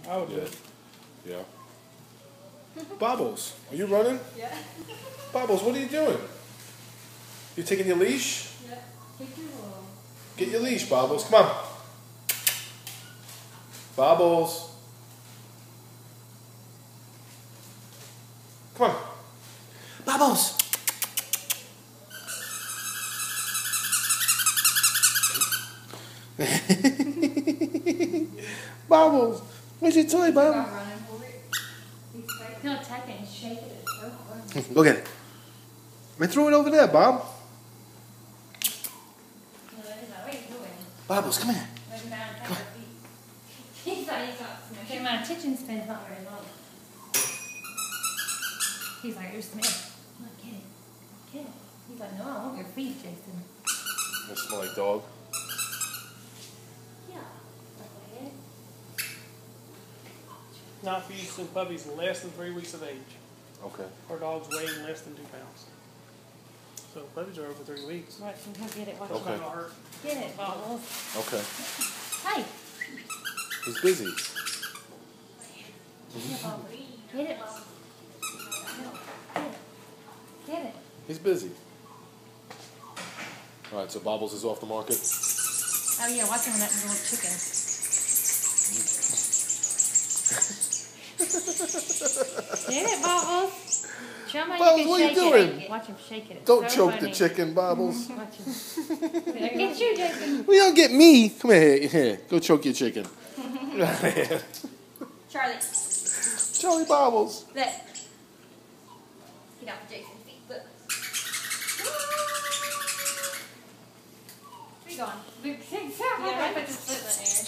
I would do it. Yeah. Bobbles, are you running? Yeah. Bobbles, what are you doing? You taking your leash? Yeah. Get your leash, Bobbles. Come on. Bobbles. Come on. Bobbles. Bobbles. Where's your toy, Bob? Running for it. He's not attacking, he's shaking it so hard. Go get it. I threw it over there, Bob. What are you doing? Bobbles, come here. He's not the amount of attention spent not very long. He's like, here's Smith. I'm like, get it. Get it. He's like, no, I want your feet, Jason. They smell like dog. Yeah. Not for use in puppies less than 3 weeks of age, Okay. or dogs weighing less than 2 pounds. So puppies are over 3 weeks. Watch him, come get it. Watch It's Okay. not gonna hurt. Get it, Bobbles. Okay. Hey. He's busy. Get it, Bobbles. Get it, Bobbles. Get it. Get it. He's busy. All right, so Bobbles is off the market. Oh yeah, watch him with that little chicken. Get it, Bobbles. Show him how Bobbles, you what can are you shake doing? it. Watch him shake it. It's Don't so choke funny. the chicken, Bobbles. Watch him. Get you, Jason. Well, you don't get me. Come here. Here. Go choke your chicken. Charlie. Charlie Bobbles. Look. Get off Jason's feet. Look. Where you going? Luke, sit down. Yeah, I put his foot in the air.